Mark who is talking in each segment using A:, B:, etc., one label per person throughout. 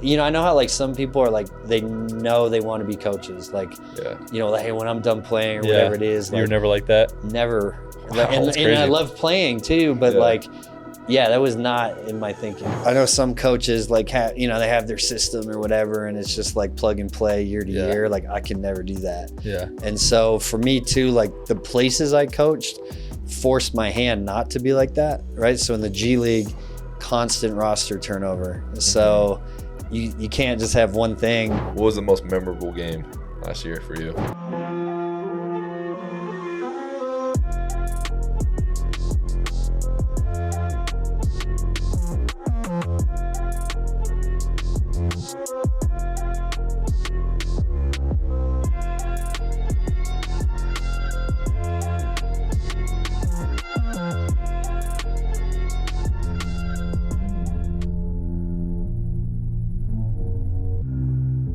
A: I know how like some people are like, they know they want to be coaches. Like, like, hey, when I'm done playing or whatever it is.
B: You're never like that?
A: Never.
B: Wow,
A: and I love playing too, but that was not in my thinking. I know some coaches like they have their system or whatever, and it's just like plug and play year to year. Like I can never do that.
B: Yeah.
A: And so for me too, like the places I coached forced my hand not to be like that, right? So in the G League, constant roster turnover. So you can't just have one thing.
C: What was the most memorable game last year for you?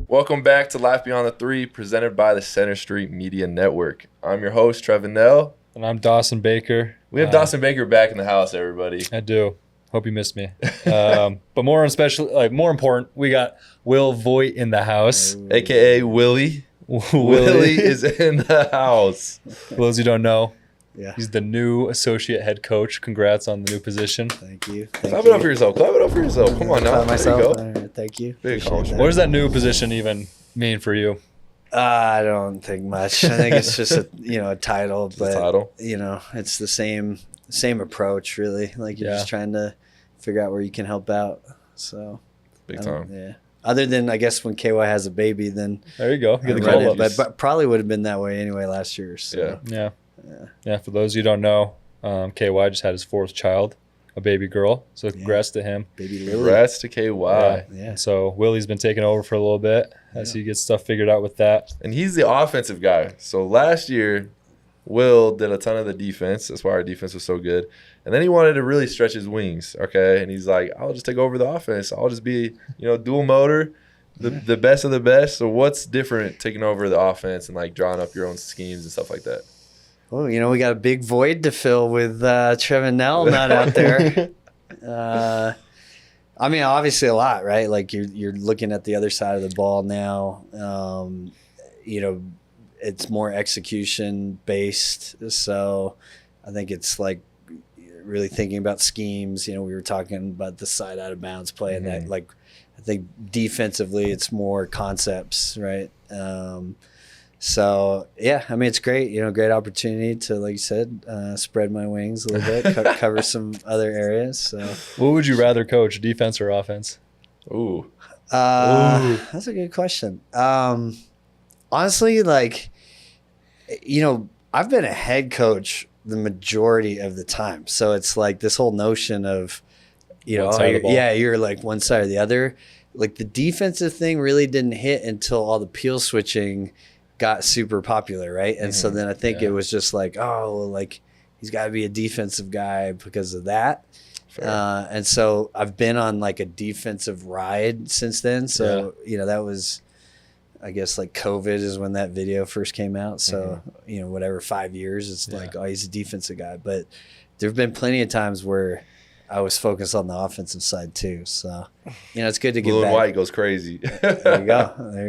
C: Welcome back to Life Beyond the Three, presented by the Center Street Media Network. I'm your host, Trevin Nell.
B: And I'm Dawson Baker.
C: We have Dawson Baker back in the house, everybody.
B: I do. Hope you missed me. But more important, we got Will Voigt in the house.
C: A.K.A. Willie. Willie is in the house.
B: For those who don't know,
A: Yeah.
B: he's the new associate head coach. Congrats on the new position.
A: Thank you.
C: Clap it up for yourself. Clap it up for yourself. Come on now.
A: Myself.
C: There you go.
A: All right, thank you.
C: Big
A: Appreciate
C: accomplishment.
B: What does that new position even mean for you?
A: I don't think much. I think it's just a title, but
C: title.
A: It's the same approach really. Like you're just trying to figure out where you can help out. So
C: Big time.
A: Yeah. Other than I guess when KY has a baby, then
B: There you go.
A: I
B: Get the
A: run
B: call
A: it,
B: up.
A: but probably would have been that way anyway last year. So.
B: Yeah. For those who don't know, KY just had his fourth child, a baby girl. So congrats to him.
A: Baby Lily.
C: Congrats to KY.
A: Yeah.
B: So Willie's been taking over for a little bit as he gets stuff figured out with that.
C: And he's the offensive guy. So last year, Will did a ton of the defense. That's why our defense was so good. And then he wanted to really stretch his wings, okay? And he's like, I'll just take over the offense. I'll just be, dual motor, the best of the best. So what's different taking over the offense and, like, drawing up your own schemes and stuff like that?
A: Well, we got a big void to fill with Trevin Nell not out there. I mean, obviously a lot, right? Like you're looking at the other side of the ball now. It's more execution based. So I think it's like really thinking about schemes. We were talking about the side out of bounds play and that, like, I think defensively it's more concepts, right? So yeah, I mean, it's great, great opportunity to, like you said, spread my wings a little bit, cover some other areas. So
B: What would you rather coach, defense or offense?
C: Ooh.
A: That's a good question. Honestly, like, I've been a head coach the majority of the time. So it's like this whole notion of, you're like one side or the other. Like the defensive thing really didn't hit until all the peel switching got super popular, right? And so then I think it was just like, he's got to be a defensive guy because of that. And so I've been on like a defensive ride since then. So, that was, I guess, like COVID is when that video first came out. So, 5 years, it's like, oh, he's a defensive guy. But there have been plenty of times where I was focused on the offensive side too. So, it's good to get
C: Blue
A: back.
C: and white goes crazy.
A: There you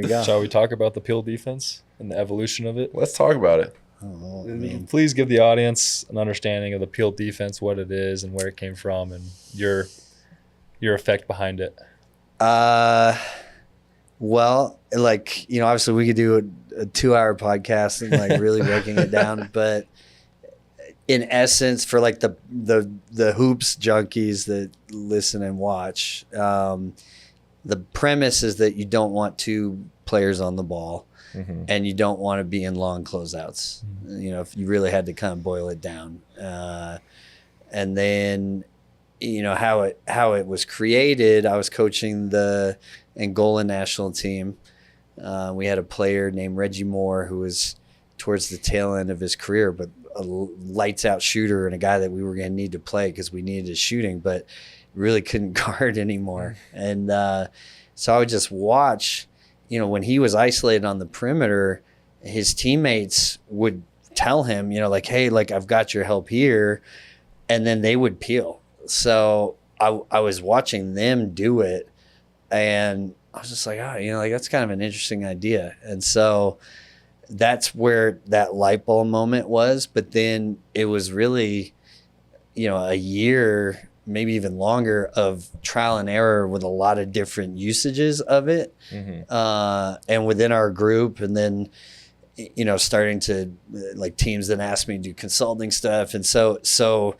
A: go.
B: Shall we talk about the peel defense and the evolution of it?
C: Let's talk about it.
A: Oh, man.
B: Please give the audience an understanding of the peel defense, what it is and where it came from and your effect behind it.
A: Well, like, obviously we could do a 2-hour podcast and like really breaking it down, but in essence, for like the hoops junkies that listen and watch, the premise is that you don't want two players on the ball and you don't want to be in long closeouts. If you really had to kind of boil it down, and then, how it was created. I was coaching the Angola national team. We had a player named Reggie Moore who was towards the tail end of his career, but a lights out shooter and a guy that we were going to need to play because we needed his shooting, but really couldn't guard anymore. And so I would just watch, when he was isolated on the perimeter, his teammates would tell him, like, hey, like, I've got your help here. And then they would peel. So I was watching them do it. And I was just like, like that's kind of an interesting idea. And so that's where that light bulb moment was. But then it was really, a year, maybe even longer, of trial and error with a lot of different usages of it. And within our group, and then, starting to like teams that asked me to do consulting stuff. And so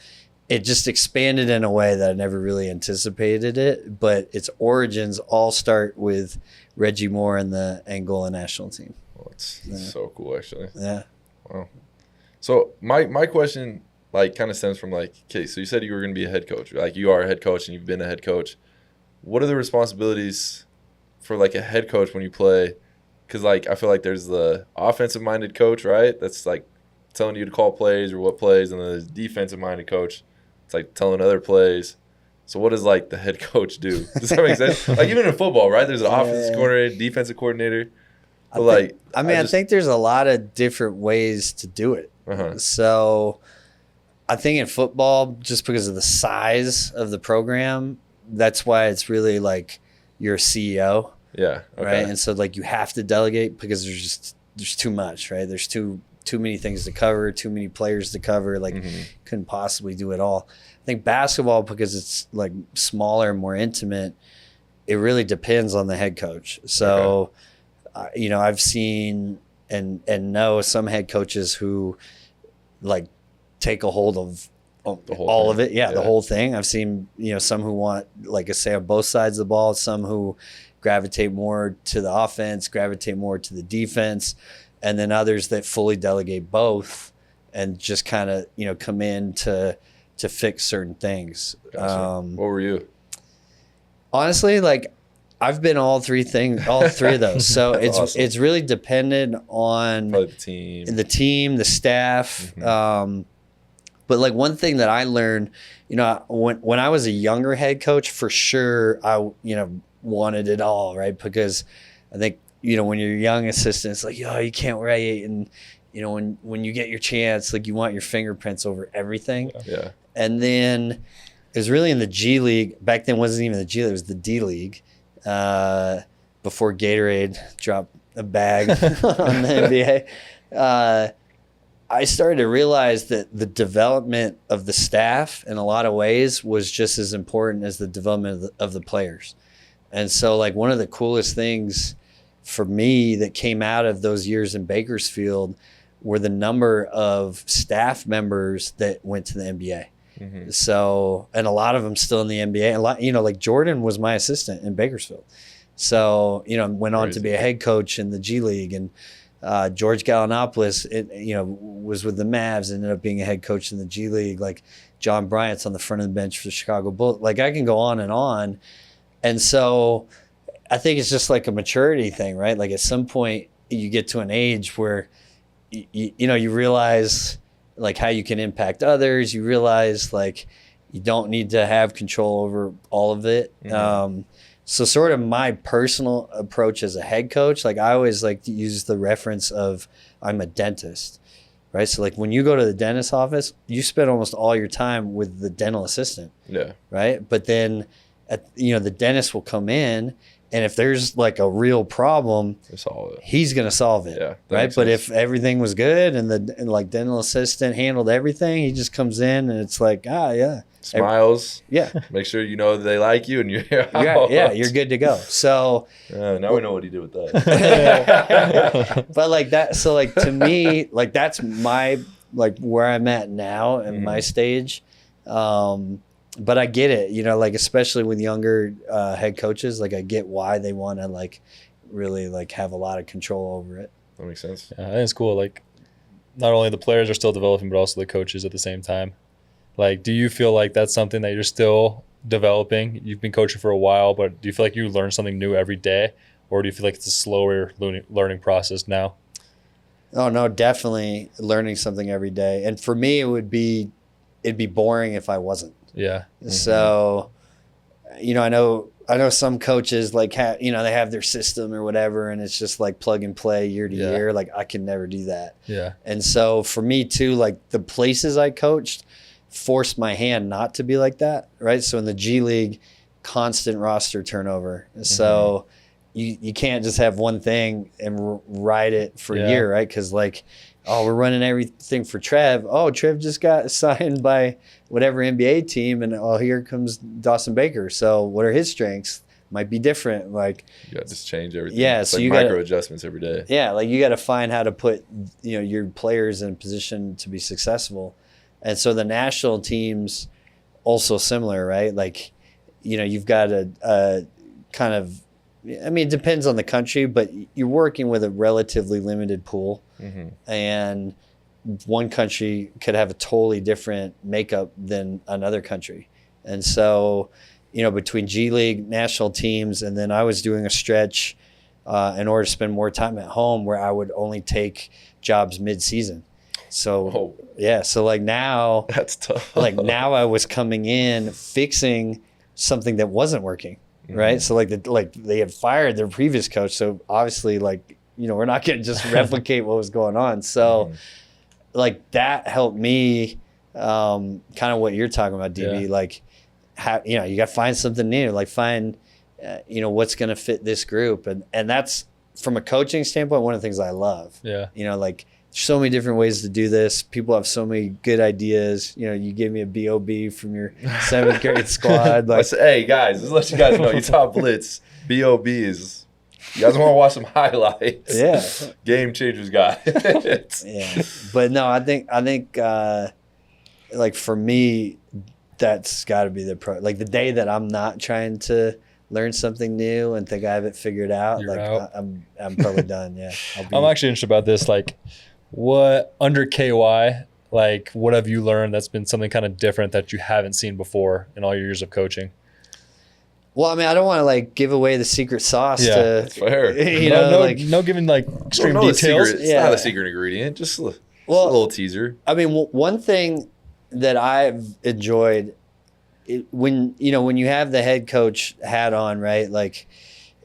A: it just expanded in a way that I never really anticipated it, but its origins all start with Reggie Moore and the Angola national team.
C: Well, it's so cool, actually.
A: Yeah.
C: Wow. So my question, like, kind of stems from, like, okay, so you said you were going to be a head coach. Like, you are a head coach and you've been a head coach. What are the responsibilities for, like, a head coach when you play? Because, like, I feel like there's the offensive-minded coach, right? That's, like, telling you to call plays or what plays, and the defensive-minded coach, it's like telling other plays. So what does, like, the head coach do? Does that make sense? Like, even in football, right? There's an offensive coordinator, defensive coordinator. But
A: I think there's a lot of different ways to do it. So I think in football, just because of the size of the program, that's why it's really like you're a CEO.
C: Yeah. Okay.
A: Right. And so like you have to delegate because there's too much, right? There's too many things to cover, too many players to cover. Like couldn't possibly do it all. I think basketball, because it's like smaller, more intimate, it really depends on the head coach. So, I've seen and know some head coaches who like take a hold of all of it. Yeah, the whole thing. I've seen, some who want, like I say, on both sides of the ball, some who gravitate more to the offense, gravitate more to the defense, and then others that fully delegate both and just kind of, come in to fix certain things.
C: Gotcha. What were you?
A: Honestly, like I've been all three of those. So it's
C: awesome.
A: It's really dependent on
C: probably the team,
A: the staff. But like one thing that I learned, when I was a younger head coach, for sure, I wanted it all, right? Because I think, when you're a young assistant, it's like, you can't write, and when you get your chance, like you want your fingerprints over everything.
C: Yeah.
A: And then it was really in the G League. Back then, it wasn't even the G League; it was the D League. Before Gatorade dropped a bag on the NBA, I started to realize that the development of the staff in a lot of ways was just as important as the development of the players. And so like one of the coolest things for me that came out of those years in Bakersfield were the number of staff members that went to the NBA. So, and a lot of them still in the NBA. A lot, like Jordan was my assistant in Bakersfield. So, went on to be a head coach in the G League, and George Gallinopoulos, was with the Mavs, ended up being a head coach in the G League. Like John Bryant's on the front of the bench for the Chicago Bulls. Like I can go on. And so I think it's just like a maturity thing, right? Like at some point you get to an age where, you realize like how you can impact others. You realize like you don't need to have control over all of it. So sort of my personal approach as a head coach, like I always like to use the reference of I'm a dentist, right? So like when you go to the dentist's office, you spend almost all your time with the dental assistant.
C: Yeah.
A: Right. But then, the dentist will come in, and if there's like a real problem, he's going to solve it.
C: Yeah.
A: Right. But if everything was good and the dental assistant handled everything, he just comes in and it's like, yeah.
C: Smiles.
A: Yeah.
C: Make sure they like you and you're
A: you're good to go. So
C: now we know what he did with that.
A: But like that, so like to me, like that's my like where I'm at now in my stage. But I get it, like especially with younger head coaches, like I get why they want to like really like have a lot of control over it.
C: That makes sense.
B: Yeah, I think it's cool. Like not only the players are still developing, but also the coaches at the same time. Like, do you feel like that's something that you're still developing? You've been coaching for a while, but do you feel like you learn something new every day, or do you feel like it's a slower learning process now?
A: Oh no, definitely learning something every day. And for me, it'd be boring if I wasn't.
B: Yeah.
A: So, I know some coaches like they have their system or whatever, and it's just like plug and play year to year. Like I can never do that.
B: Yeah. And
A: so for me too, like the places I coached forced my hand not to be like that, right? So in the G League, constant roster turnover. So you can't just have one thing and ride it for
B: Yeah.
A: a year, right? Because like, oh, we're running everything for Trev. Oh, Trev just got signed by whatever NBA team, and oh, here comes Dawson Baker. So what are his strengths? Might be different. Like,
C: You got to just change everything.
A: Yeah,
C: It's
A: so
C: like
A: you
C: micro
A: gotta-
C: adjustments every day.
A: yeah, like you got to find how to put your players in a position to be successful, and so the national teams also similar, right? Like, you've got a kind of, I mean, it depends on the country, but you're working with a relatively limited pool, and one country could have a totally different makeup than another country, and so. Between G League, national teams, and then I was doing a stretch in order to spend more time at home where I would only take jobs mid-season. So, so like now,
C: That's tough.
A: like now I was coming in fixing something that wasn't working, right? So like they had fired their previous coach. So obviously we're not going to just replicate what was going on. So like that helped me kind of what you're talking about, DB, like, how you got to find something new, like find what's going to fit this group, and that's from a coaching standpoint one of the things I love. Like so many different ways to do this. People have so many good ideas. You gave me a BOB from your 7th grade squad. Like,
C: hey guys, just let you guys know, Utah Blitz BOB is. You guys want to watch some highlights?
A: Yeah,
C: game changers, guys.
A: Yeah, but no, I think like for me. That's got to be like the day that I'm not trying to learn something new and think I have it figured out.
B: You're
A: like
B: out.
A: I'm probably done. Yeah,
B: I'm actually interested about this. Like, what under KY? Like, what have you learned that's been something kind of different that you haven't seen before in all your years of coaching?
A: Well, I mean, I don't want to like give away the secret sauce.
B: Yeah,
A: to,
C: that's fair.
B: No giving like extreme
C: no,
B: details.
C: It's not a secret ingredient. Just a little teaser.
A: I mean, one thing that I've enjoyed when you have the head coach hat on, right? Like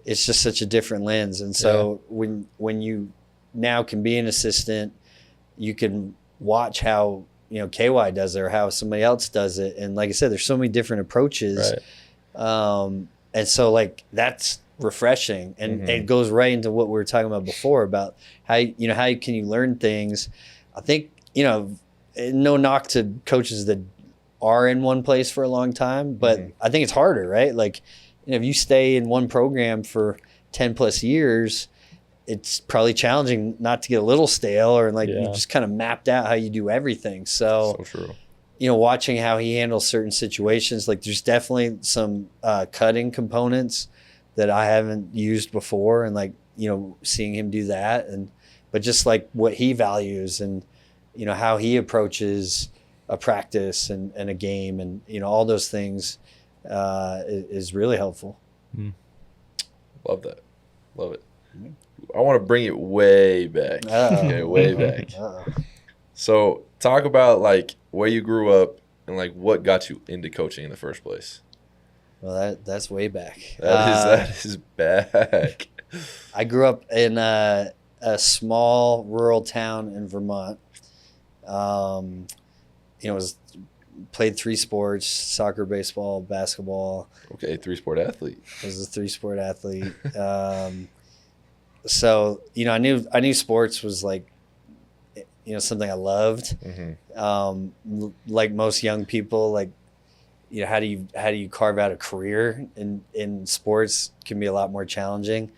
A: it's just such a different lens. And so when you now can be an assistant, you can watch how, KY does it or how somebody else does it. And like I said, there's so many different approaches.
B: Right.
A: And so like that's refreshing, and it goes right into what we were talking about before about how, how can you learn things. I think, no knock to coaches that are in one place for a long time, but I think it's harder, right? Like, if you stay in one program for 10 plus years, it's probably challenging not to get a little stale or like you just kind of mapped out how you do everything. So
C: true.
A: Watching how he handles certain situations, like there's definitely some cutting components that I haven't used before, and like, seeing him do that, but just like what he values and, how he approaches a practice and a game and, all those things is really helpful.
C: Love that. Love it. I want to bring it way back. Okay, way back. So talk about like where you grew up and like what got you into coaching in the first place.
A: Well, that's way back.
C: That is back.
A: I grew up in a small rural town in Vermont. Played 3 sports: soccer, baseball, basketball.
C: Okay, 3-sport athlete.
A: I was a 3-sport athlete. So I knew sports was like, something I loved. Like most young people, like, how do you carve out a career in sports can be a lot more challenging.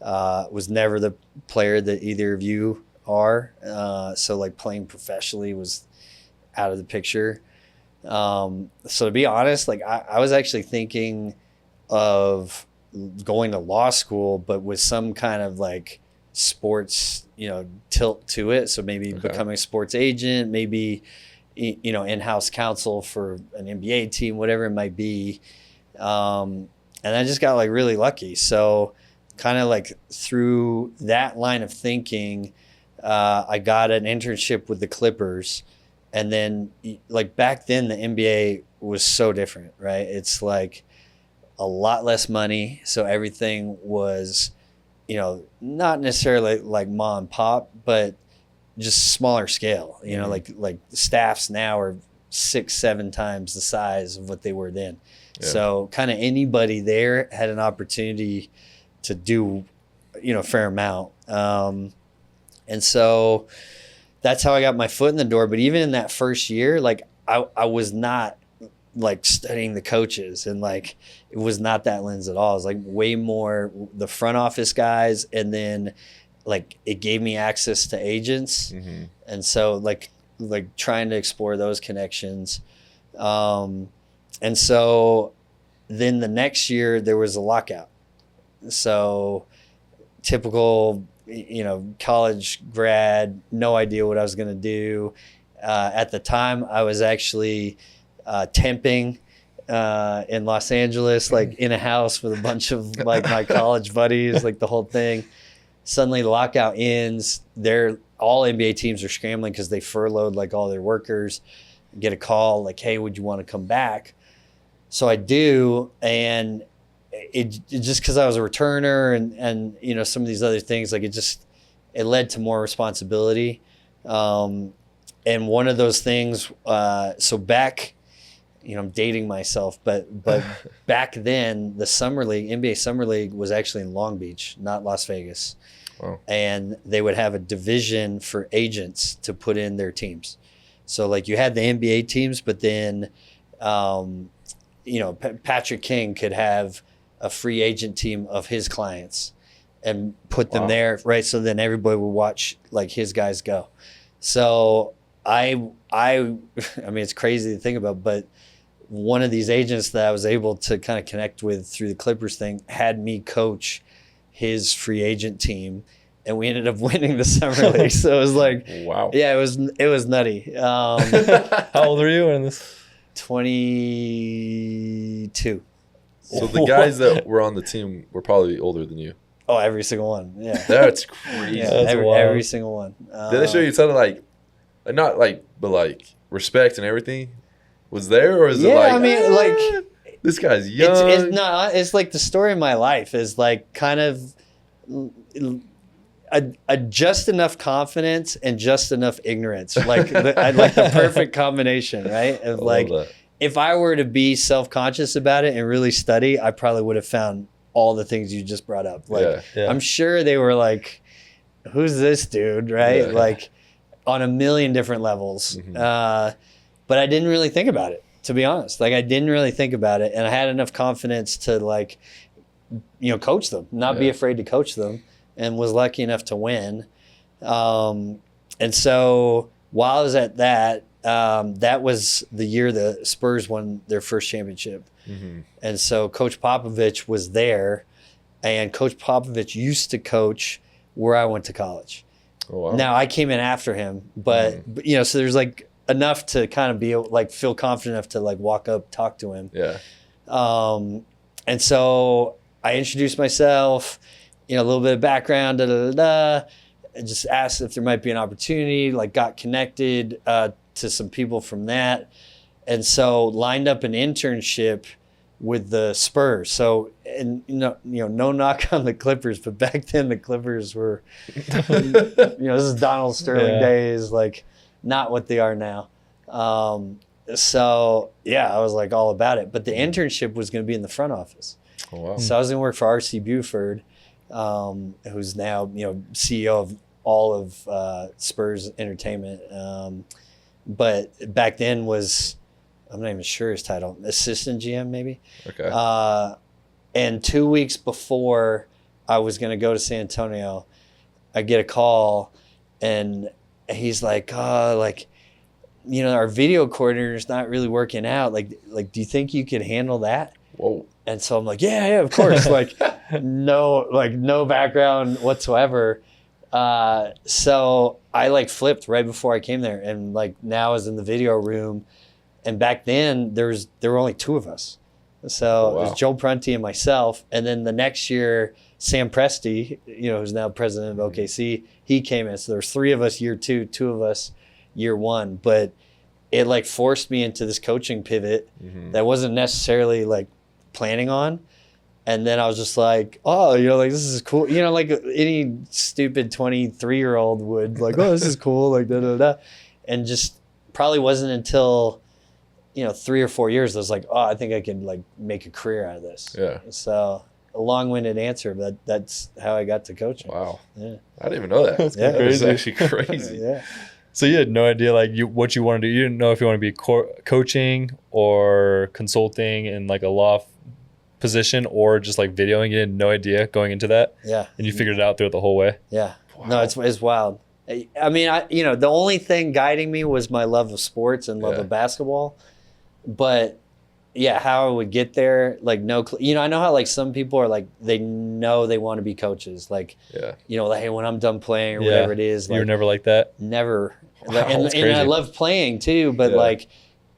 A: Was never the player that either of you are. So like playing professionally was out of the picture. So to be honest, like I was actually thinking of going to law school, but with some kind of like sports, tilt to it. So maybe becoming a sports agent, maybe, in-house counsel for an NBA team, whatever it might be. And I just got like really lucky. So kind of like through that line of thinking, I got an internship with the Clippers. And then like back then the NBA was so different, right? It's like a lot less money. So everything was, not necessarily like mom and pop, but just smaller scale, like the staffs now are 6-7 times the size of what they were then. So kind of anybody there had an opportunity do, a fair amount. And so that's how I got my foot in the door. But even in that first year, like I was not like studying the coaches, and like it was not that lens at all. It was like way more the front office guys, and then like it gave me access to agents, and so like trying to explore those connections. And so then the next year there was a lockout. So typical, college grad, no idea what I was going to do. At the time I was actually temping in Los Angeles, like in a house with a bunch of like my college buddies, like the whole thing. Suddenly the lockout ends. All NBA teams are scrambling because they furloughed like all their workers. Get a call like, hey, would you want to come back? So I do, and it just because I was a returner and some of these other things, like it led to more responsibility. And one of those things, so back, I'm dating myself, but back then the summer league, NBA summer league, was actually in Long Beach, not Las Vegas.
C: Wow. And
A: they would have a division for agents to put in their teams. So like you had the NBA teams, but then, Patrick King could have a free agent team of his clients and put them there, right? So then everybody would watch like his guys go. So I mean, it's crazy to think about, but one of these agents that I was able to kind of connect with through the Clippers thing had me coach his free agent team, and we ended up winning the summer league. So it was like,
C: wow.
A: Yeah, it was nutty.
B: How old were you in this?
A: 22.
C: So the guys that were on the team were probably older than you.
A: Oh, every single one. Yeah.
C: That's crazy.
A: Yeah,
B: That's
A: every single one.
C: Did they show you a ton of not like, but like respect and everything was there? Or is it like,
A: I mean, like,
C: this guy's young?
A: It's like the story of my life is like kind of a just enough confidence and just enough ignorance. Like the perfect combination, right? Of like, if I were to be self-conscious about it and really study, I probably would have found all the things you just brought up. Like, I'm sure they were like, who's this dude, right? Yeah. Like on a million different levels. But I didn't really think about it, to be honest. Like I didn't really think about it. And I had enough confidence to like, coach them, not be afraid to coach them, and was lucky enough to win. And so while I was at that, that was the year the Spurs won their first championship. And so Coach Popovich was there, and Coach Popovich used to coach where I went to college. Oh, wow. Now I came in after him, but so there's like enough to kind of be like feel confident enough to like walk up, talk to him.
C: Yeah.
A: And so I introduced myself, a little bit of background, and just asked if there might be an opportunity, like got connected to some people from that. And so lined up an internship with the Spurs. So, and no knock on the Clippers, but back then the Clippers were, this is Donald Sterling days, like not what they are now. So yeah, I was like all about it. But the internship was going to be in the front office.
C: Oh, wow.
A: So I was going to work for R.C. Buford, who's now CEO of all of Spurs Entertainment. But back then was, I'm not even sure his title, assistant GM maybe.
C: Okay.
A: And 2 weeks before I was going to go to San Antonio, I get a call, and he's like, our video coordinator's not really working out. Like, do you think you could handle that?
C: Whoa.
A: And so I'm like, yeah, of course. No background whatsoever. So I flipped right before I came there, and now I was in the video room. And back then there were only two of us. So It was Joe Prunty and myself. And then the next year, Sam Presti, who's now president of OKC, he came in. So there's three of us year two of us year one. But it forced me into this coaching pivot that I wasn't necessarily planning on. And then I was just like, oh, this is cool. Like any stupid 23-year-old would oh, this is cool. And just probably wasn't until, 3 or 4 years, I was like, oh, I think I can make a career out of this.
C: Yeah.
A: So long-winded answer, but that's how I got to coaching.
C: Wow.
A: Yeah.
C: I didn't even know that.
B: That's
C: That
B: crazy.
C: is actually crazy.
A: Yeah.
B: So you had no idea like what you want to do. You didn't know if you want to be coaching or consulting in like a law position or just like videoing. You had no idea going into that.
A: Yeah.
B: And you figured it out throughout the whole way.
A: Yeah.
C: Wow.
A: No, it's wild. I mean, the only thing guiding me was my love of sports and love
C: Yeah.
A: of basketball. But yeah, how I would get there, like I know how like some people are like they know they want to be coaches, like
C: Yeah.
A: like, hey, when I'm done playing or
B: Yeah.
A: whatever it is,
B: You
A: like
B: were never like that.
A: never.
B: Wow,
A: Like,
B: that's
A: and I
B: crazy.
A: love playing too, but
C: Yeah.
A: like,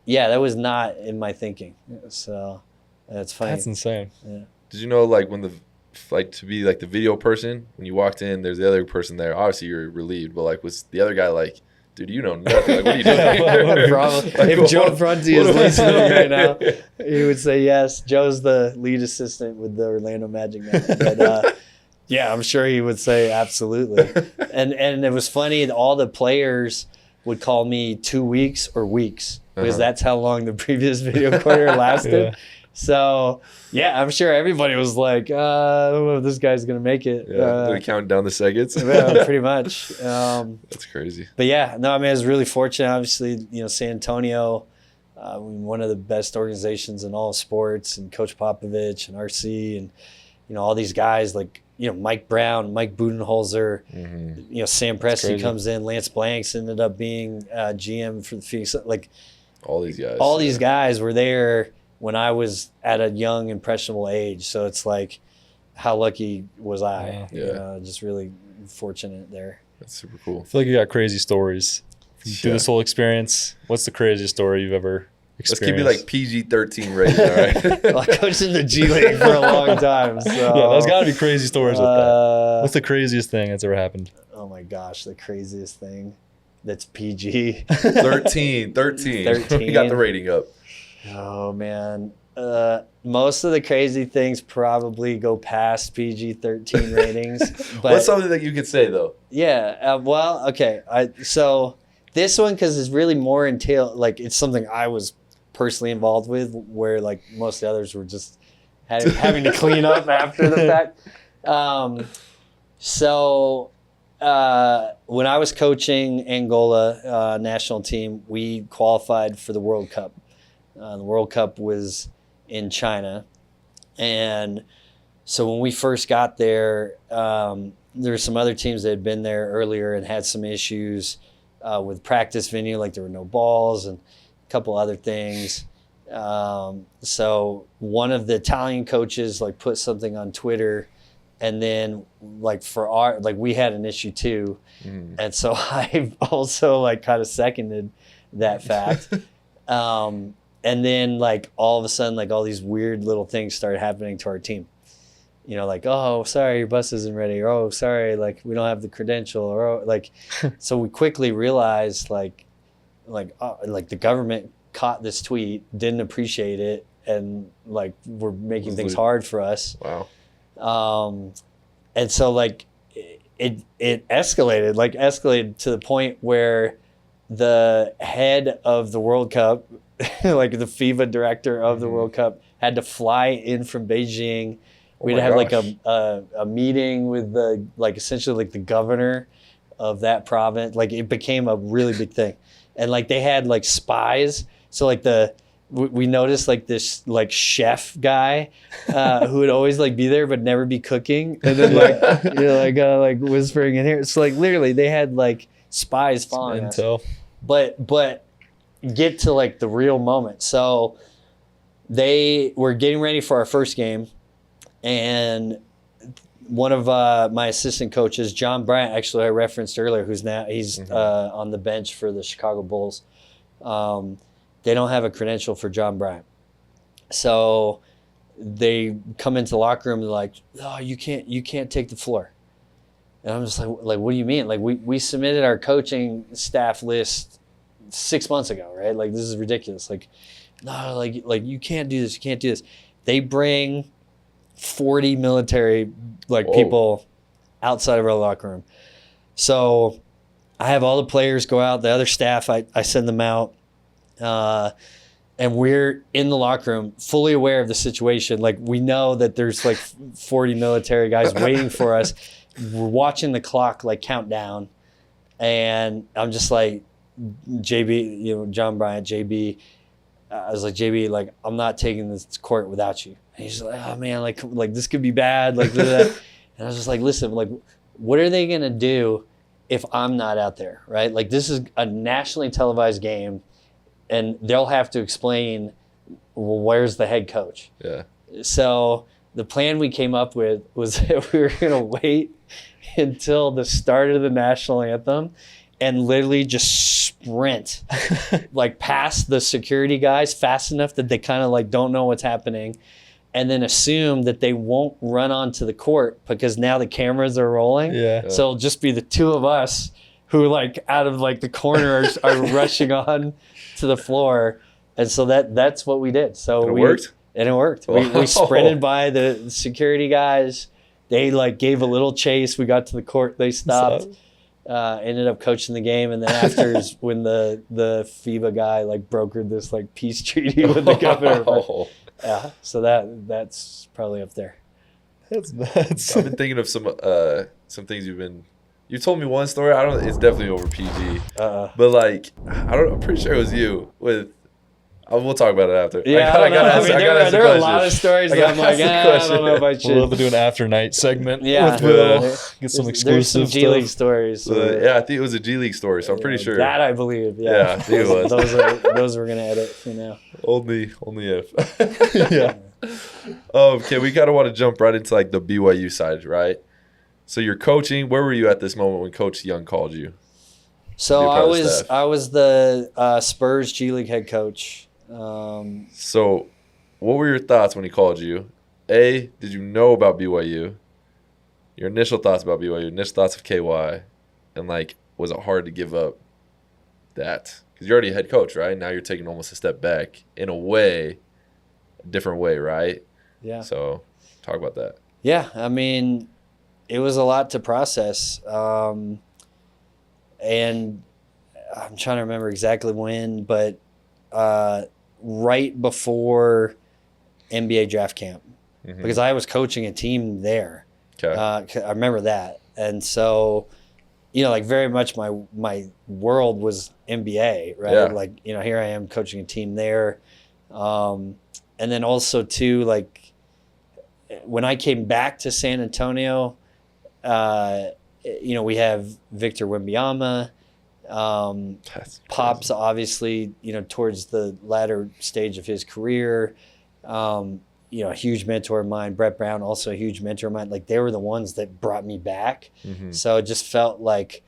A: yeah, that was not in my thinking. So that's funny.
B: That's insane.
C: Did you know like when to be like the video person, when you walked in, there's the other person there. Obviously you're relieved, but like was the other guy like, dude, you know nothing. Like, what are you doing?
A: Probably.
C: Like,
A: If Joe
C: what-
A: Prunty is listening right now, he would say yes. Joe's the lead assistant with the Orlando Magic now. But yeah, I'm sure he would say absolutely. And it was funny. All the players would call me 2 weeks or weeks because
C: Uh-huh.
A: that's how long the previous video quarter lasted.
B: Yeah.
A: So yeah, I'm sure everybody was like, I don't know if this guy's gonna make it.
C: Yeah. Did we count down the seconds?
A: Yeah, pretty much.
C: That's crazy.
A: But yeah, no, I mean, I was really fortunate. Obviously, San Antonio, one of the best organizations in all of sports, and Coach Popovich and RC, and all these guys like Mike Brown, Mike Budenholzer,
C: Mm-hmm.
A: Sam Presti
B: crazy.
A: comes in, Lance Blanks ended up being GM for the Phoenix. Like
C: All these guys.
A: all these guys were there when I was at a young, impressionable age. So it's like, how lucky was I?
C: Yeah.
A: Just really fortunate there.
C: That's super cool.
B: I feel like you got crazy stories through
C: Yeah.
B: this whole experience. What's the craziest story you've ever
C: Let's
B: experienced?
C: keep it like PG-13 rated, all right?
A: Well, I coached in the G League for a long time. So
B: Yeah, there's got to be crazy stories with that.
A: uh,
B: What's the craziest thing that's ever happened?
A: Oh my gosh, the craziest thing that's PG.
C: 13. We got the rating up.
A: Oh man. Most of the crazy things probably go past PG-13 ratings. But
C: What's something that you could say, though?
A: yeah, well, okay. So this one, because it's really more like it's something I was personally involved with, where like most of the others were just having to clean up after the fact. So when I was coaching Angola national team, we qualified for the World Cup. The World Cup was in China. And so when we first got there, there were some other teams that had been there earlier and had some issues with practice venue, like there were no balls and a couple other things. So one of the Italian coaches like put something on Twitter, and then like we had an issue too. And so I also like kind of seconded that fact. And then like all of a sudden, like all these weird little things started happening to our team. Like, oh, sorry, your bus isn't ready. Or, oh, sorry, like we don't have the credential. Or oh, like, so we quickly realized like the government caught this tweet, didn't appreciate it, and like we're making things hard for us.
C: Wow.
A: And so like it escalated to the point where the head of the World Cup, like the FIFA director of the World Cup, had to fly in from Beijing. We had to have like a meeting with essentially the governor of that province. Like it became a really big thing. And like they had like spies. So like we noticed like this like chef guy who would always like be there but never be cooking. And then like whispering in here. So like literally they had like spies following us.
B: Intel.
A: But get to like the real moment. So they were getting ready for our first game, and one of my assistant coaches, John Bryant, actually I referenced earlier, he's on the bench for the Chicago Bulls. They don't have a credential for John Bryant. So they come into the locker room and they're like, oh, you can't take the floor. And I'm just like, what do you mean? Like we submitted our coaching staff list 6 months ago, right? Like this is ridiculous. Like, no, like you can't do this. You can't do this. They bring 40 military people outside of our locker room. So I have all the players go out. The other staff, I send them out. and we're in the locker room fully aware of the situation. Like, we know that there's like 40 military guys waiting for us. We're watching the clock like count down, and I'm just like, JB, you know, John Bryant, JB, I was like, JB, like, I'm not taking this court without you. And he's like, oh man, like this could be bad, like that. And I was just like, listen, like, what are they gonna do if I'm not out there, right? Like, this is a nationally televised game, and they'll have to explain, well, where's the head coach?
C: Yeah.
A: So the plan we came up with was that we were gonna wait until the start of the national anthem and literally just sprint like past the security guys fast enough that they kind of like don't know what's happening, and then assume that they won't run onto the court because now the cameras are rolling.
B: Yeah.
A: So it'll just be the two of us who like out of like the corners are rushing on to the floor. And so that's what we did. So
C: And it worked?
A: And it worked. We sprinted by the security guys. They like gave a little chase. We got to the court. They stopped. Ended up coaching the game, and then after is when the FIBA guy like brokered this like peace treaty with the governor. But, yeah, so that's probably up there.
B: That's nuts.
C: I've been thinking of some things you told me one story. I don't. It's definitely over PG. But like, I'm pretty sure it was you with. We'll talk about it after.
A: Yeah, I mean, there are a lot of stories that I'm like, I don't know if I should.
B: We'll have to do an after night segment.
A: Yeah,
B: with Will. Get some
A: there's
B: exclusive
A: some G League stories.
C: Yeah, I think it was a G League story, so I'm pretty sure.
A: That I believe. Yeah,
C: Yeah, I think it was.
A: Those we're gonna edit for now.
C: Only if. Yeah. Okay, we kind of want to jump right into like the BYU side, right? So you're coaching. Where were you at this moment when Coach Young called you?
A: So I was the Spurs G League head coach.
C: So what were your thoughts when he called you? A, did you know about BYU? Your initial thoughts about BYU, initial thoughts of KY, and like, was it hard to give up that? Because you're already a head coach, right? Now you're taking almost a step back in a way, a different way, right?
A: Yeah.
C: So talk about that.
A: Yeah, I mean, it was a lot to process. And I'm trying to remember exactly when, but right before NBA draft camp, because I was coaching a team there.
C: Okay.
A: I remember that. And so, you know, like very much my world was NBA, right?
C: Yeah.
A: Like, you know, here I am coaching a team there. And then also too, like when I came back to San Antonio, you know, we have Victor Wembanyama, Pop's obviously, you know, towards the latter stage of his career, you know, a huge mentor of mine. Brett Brown, also a huge mentor of mine. Like, they were the ones that brought me back. So it just felt like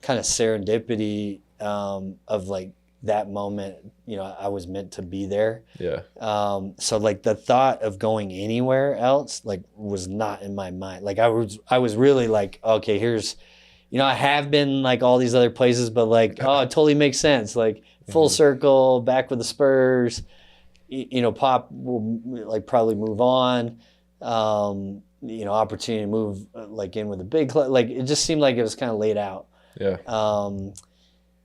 A: kind of serendipity of like that moment, you know, I was meant to be there.
C: Yeah.
A: So like the thought of going anywhere else like was not in my mind. Like I was really like, okay, here's, you know, I have been like all these other places, but like, oh, it totally makes sense. Like full circle, back with the Spurs. You know, Pop will like probably move on. You know, opportunity to move like in with a big club. Like it just seemed like it was kind of laid out.
C: Yeah.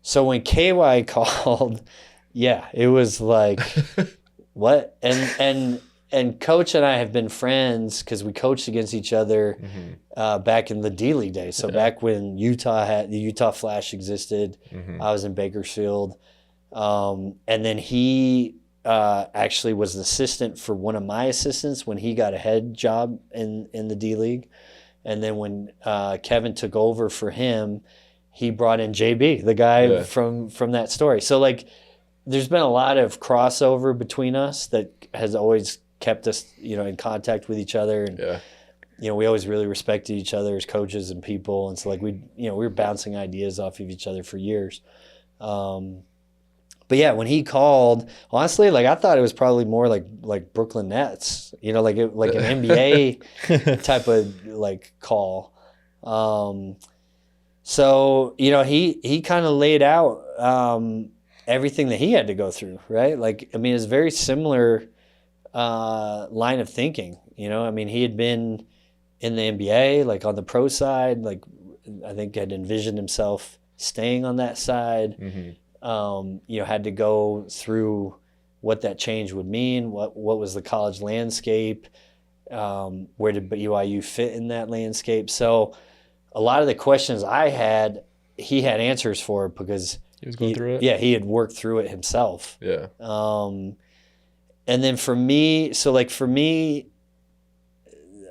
A: So when KY called, yeah, it was like, what? And Coach and I have been friends because we coached against each other back in the D League days. So back when the Utah Flash existed, I was in Bakersfield. And then he actually was an assistant for one of my assistants when he got a head job in the D League. And then when Kevin took over for him, he brought in JB, the guy from that story. So like there's been a lot of crossover between us that has always kept us, you know, in contact with each other. And, you know, we always really respected each other as coaches and people. And so like we were bouncing ideas off of each other for years. But yeah, when he called, honestly, like I thought it was probably more like Brooklyn Nets, you know, like an NBA type of like call. So, you know, he kind of laid out everything that he had to go through, right? Like, I mean, it's a very similar line of thinking, you know? I mean, he had been in the NBA, like on the pro side, like I think had envisioned himself staying on that side. You know, had to go through what that change would mean, what was the college landscape, where did BYU fit in that landscape. So a lot of the questions I had, he had answers for because
B: he was going through it.
A: Yeah, he had worked through it himself.
C: Yeah.
A: And then for me,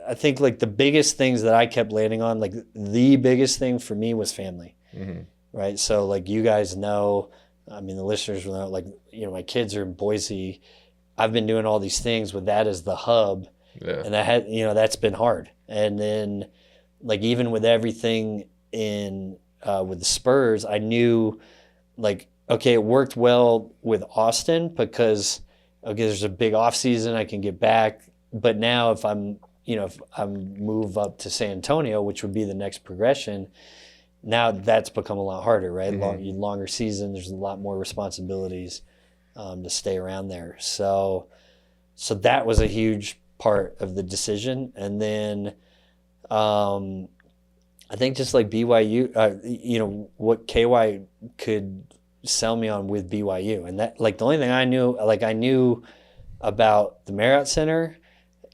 A: I think like the biggest things that I kept landing on, like the biggest thing for me was family, right? So like you guys know, I mean, the listeners will know, like, my kids are in Boise. I've been doing all these things with that as the hub.
C: Yeah.
A: And that had, that's been hard. And then like, even with everything in, with the Spurs, I knew like, okay, it worked well with Austin because, okay, there's a big off season, I can get back. But now if I'm move up to San Antonio, which would be the next progression, now that's become a lot harder, right? Longer season, there's a lot more responsibilities to stay around there. So that was a huge part of the decision. And then I think just like BYU, what KY could sell me on with BYU. And that, like, the only thing I knew about the Marriott Center,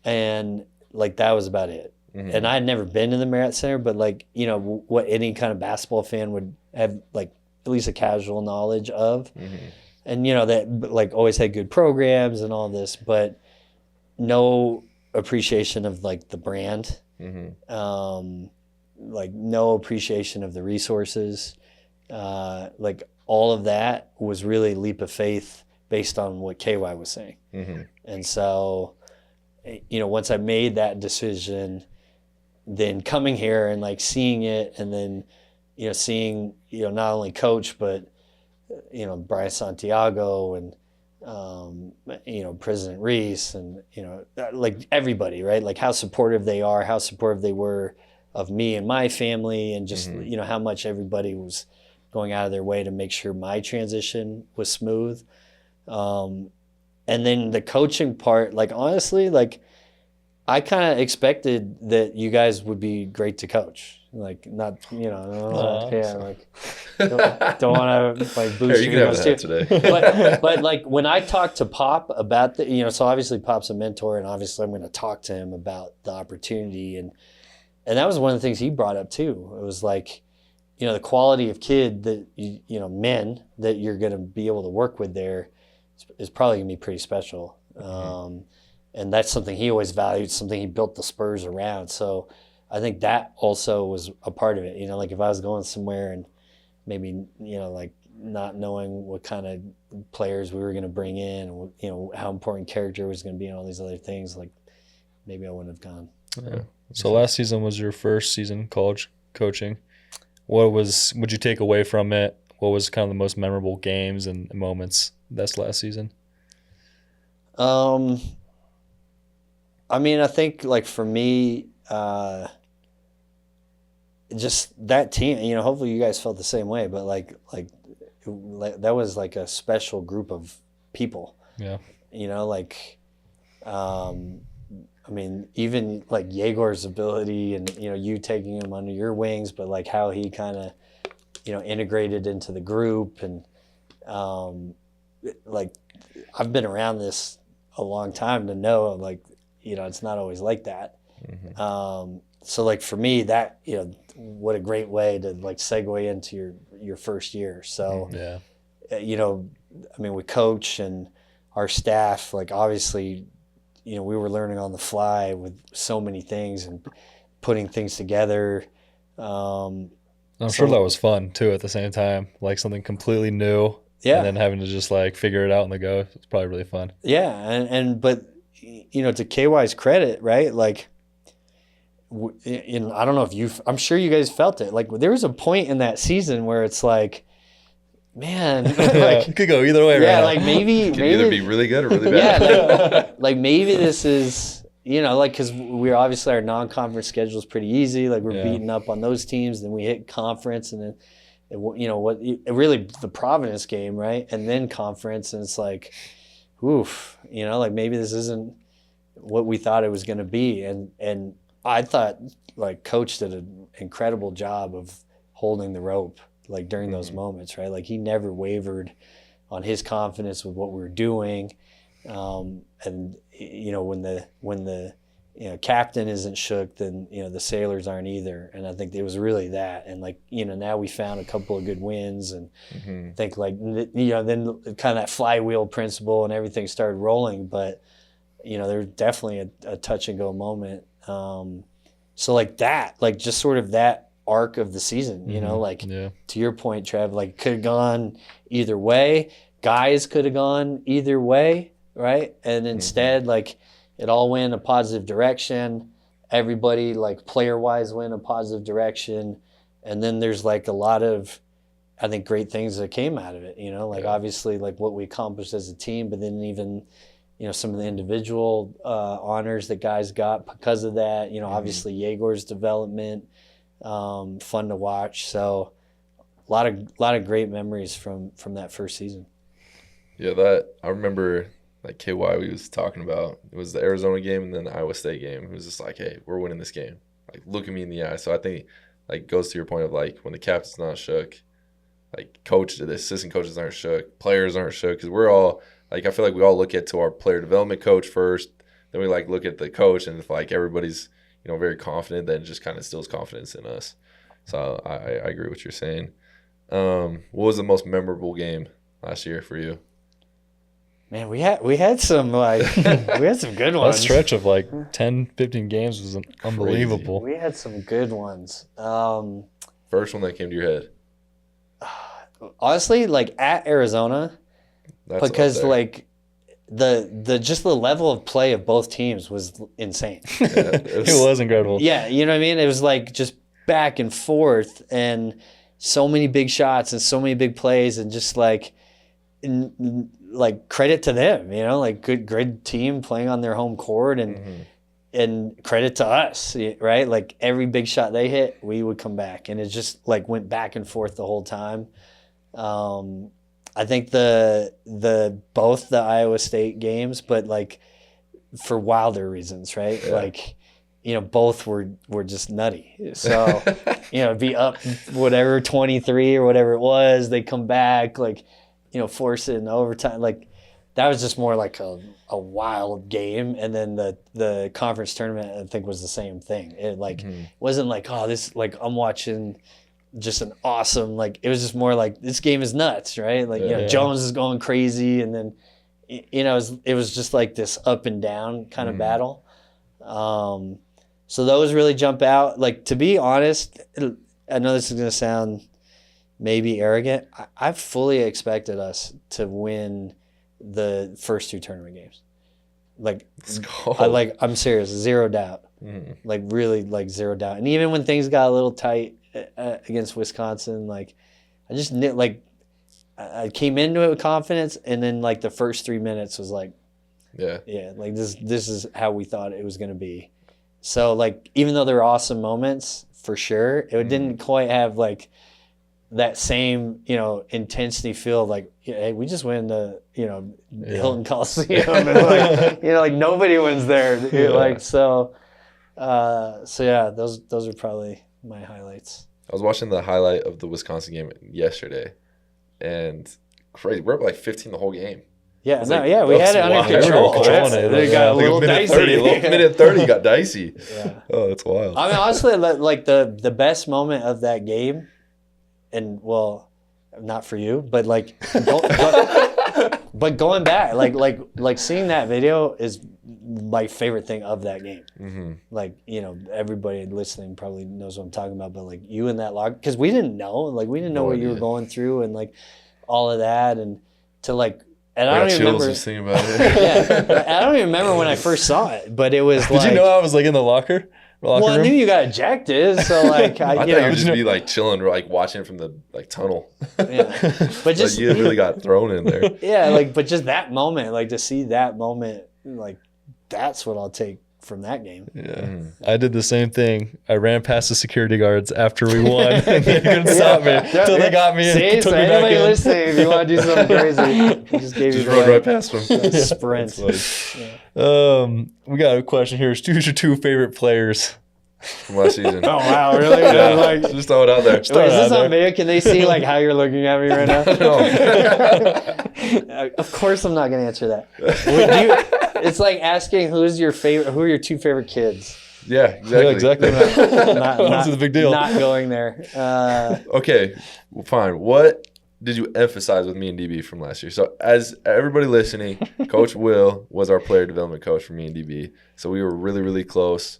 A: and like that was about it. And I had never been to the Marriott Center, but like, what any kind of basketball fan would have, like at least a casual knowledge of. And, that like always had good programs and all this, but no appreciation of like the brand, like no appreciation of the resources. Like all of that was really a leap of faith based on what KY was saying. And so, once I made that decision, then coming here and like seeing it, and then, seeing, not only coach, but, Brian Santiago and, President Reese and, like everybody, right? Like how supportive they are, how supportive they were of me and my family, and just, how much everybody was going out of their way to make sure my transition was smooth. And then the coaching part, like, honestly, like, I kind of expected that you guys would be great to coach. Like, not, don't want to, like, boost
C: you
A: your
C: can have
A: egos
C: that
A: too.
C: today.
A: But, like, when I talked to Pop about so obviously Pop's a mentor, and obviously I'm going to talk to him about the opportunity. And that was one of the things he brought up, too. It was like, the quality of kid that, men that you're going to be able to work with there is probably going to be pretty special. And that's something he always valued, something he built the Spurs around. So I think that also was a part of it. Like if I was going somewhere and maybe, like not knowing what kind of players we were going to bring in, and, how important character was going to be and all these other things, like maybe I wouldn't have gone.
B: Yeah. So last season was your first season college coaching. What'd you take away from it? What was kind of the most memorable games and moments this last season?
A: I mean, I think like for me, just that team, hopefully you guys felt the same way, but like that was like a special group of people.
B: Yeah.
A: I mean, even like Yegor's ability and, you taking him under your wings, but like how he kind of, integrated into the group. And like I've been around this a long time to know, like, it's not always like that. So like for me, that, what a great way to like segue into your first year. So, I mean, with coach and our staff, like obviously, we were learning on the fly with so many things and putting things together.
B: I'm sure that was fun too at the same time, like something completely new.
A: Yeah.
B: And then having to just like figure it out on the go. It's probably really fun.
A: Yeah. But, to KY's credit, right? Like, I don't know if I'm sure you guys felt it. Like there was a point in that season where it's like, man, like,
B: it could go either way.
A: Yeah.
B: Right
A: like
B: now.
A: maybe
C: It could either be really good or really bad.
A: Yeah. Like maybe this is, like, cause we're obviously our non-conference schedule is pretty easy. Like we're beating up on those teams, then we hit conference, and then, really the Providence game, right? And then conference, and it's like, oof, like maybe this isn't what we thought it was going to be. And I thought like coach did an incredible job of holding the rope, like during those moments, right? Like he never wavered on his confidence with what we were doing. And you know, when the you know, captain isn't shook, then, you know, the sailors aren't either. And I think it was really that. And like, you know, now we found a couple of good wins, and I think like, you know, then kind of that flywheel principle and everything started rolling. But, you know, there's definitely a touch and go moment. So like that, like just sort of that arc of the season, you know, like to your point, Trev, like could have gone either way. Guys could have gone either way, right? And instead, like, it all went a positive direction. Everybody, like, player-wise, went a positive direction. And then there's, like, a lot of, I think, great things that came out of it, you know? Like, obviously, like, what we accomplished as a team, but then even, you know, some of the individual honors that guys got because of that. You know, obviously, Yegor's development, fun to watch. So a lot of great memories from that first season.
C: Yeah, that I remember, like KY we was talking about. It was the Arizona game and then the Iowa State game. It was just like, hey, we're winning this game. Like, look at me in the eye. So I think, like, goes to your point of, like, when the captain's not shook, like, the assistant coaches aren't shook, players aren't shook, because we're all, like, I feel like we all look at to our player development coach first, then we, like, look at the coach, and if, like, everybody's, you know, very confident, then it just kind of instills confidence in us. So I agree with what you're saying. What was the most memorable game last year for you?
A: Man, we had some like we had some good ones.
B: That stretch of like 10, 15 games was unbelievable.
A: We had some good ones.
C: First one that came to your head.
A: Honestly, like at Arizona, because like the just the level of play of both teams was insane.
C: Yeah,
B: it was incredible.
A: Yeah, you know what I mean? It was like just back and forth, and so many big shots and so many big plays, and just like like credit to them, you know, like good team playing on their home court, and credit to us, right? Like every big shot they hit, we would come back, and it just like went back and forth the whole time. I think both the Iowa State games, but like for wilder reasons, right? Yeah. Like, you know, both were just nutty. So, you know, be up whatever 23 or whatever it was, they come back, like, you know, force it in overtime. Like, that was just more like a wild game. And then the conference tournament, I think, was the same thing. It like wasn't like, oh, this, like, I'm watching just an awesome, like, it was just more like, this game is nuts, right? Like, you know, Jones is going crazy, and then, you know, it was just like this up and down kind of battle. So those really jump out. Like, to be honest, I know this is going to sound maybe arrogant. I fully expected us to win the first two tournament games. Like, I'm serious, zero doubt. Like, really, like, zero doubt. And even when things got a little tight against Wisconsin, like, I just knew, like, I came into it with confidence, and then like the first 3 minutes was like, like this is how we thought it was going to be. So like, even though there were awesome moments for sure, it didn't quite have like that same, you know, intensity feel. Like, hey, we just went to, you know, Hilton Coliseum, and like, you know, like nobody wins there. Like, so yeah, those are probably my highlights.
C: I was watching the highlight of the Wisconsin game yesterday, and crazy, we're up like 15 the whole game.
A: Yeah, we had it under control. It got a little dicey.
C: Minute 30 got dicey.
A: Yeah.
C: Oh, that's wild.
A: I mean, honestly, like the best moment of that game, and well, not for you, but like, but going back, like seeing that video is my favorite thing of that game. Like, you know, everybody listening probably knows what I'm talking about, but like you in that locker, because we didn't know what you were going through, and like all of that, and to like. And I don't even remember.
C: Just thinking about it.
A: I don't even remember when I first saw it, but it was.
B: Did you know I was like in the locker
A: well, I knew you got ejected, so like
C: I thought you would just be like chilling, like watching from the like tunnel.
A: Yeah, but just
C: you really got thrown in there.
A: Yeah, like, but just that moment, like to see that moment, like that's what I'll take from that game.
B: Yeah, I did the same thing. I ran past the security guards after we won, and they couldn't stop me until they got me and took me back in.
A: Listening, if you want to do something crazy, just
C: run right past them.
A: Sprint.
B: We got a question here. Who's your two favorite players
C: from last season.
D: Oh wow, really?
C: Yeah,
D: Like,
C: just throw it out there.
D: wait, is this on video? Can they see like how you're looking at me right now? Of course, I'm not going to answer that. It's like asking who are your two favorite kids.
C: Yeah, exactly.
D: Not
B: the big deal.
D: Not going there.
C: Okay, well, fine. What did you emphasize with me and DB from last year? So as everybody listening, Coach Will was our player development coach for me and DB. So we were really, really close.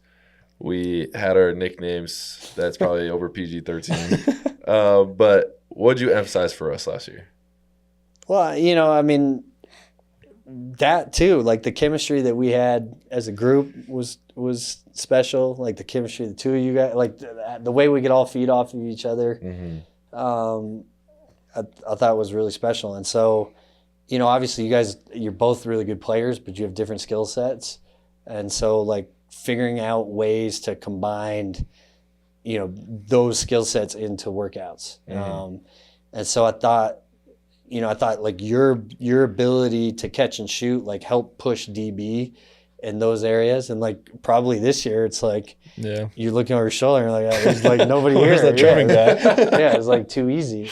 C: We had our nicknames. That's probably over PG-13. But what did you emphasize for us last year?
D: Well, I mean, that too. Like the chemistry that we had as a group was special. Like the chemistry the two of you guys, like the way we could all feed off of each other.
C: Mm-hmm.
D: I thought was really special. And so, obviously you're both really good players, but you have different skill sets. And so like figuring out ways to combine, those skill sets into workouts.
C: Mm-hmm.
D: And so I thought like your ability to catch and shoot, like help push DB in those areas. And like probably this year it's like, you're looking over your shoulder and like, there's like nobody here.
B: Where's that German guy?
D: Yeah, it's like too easy.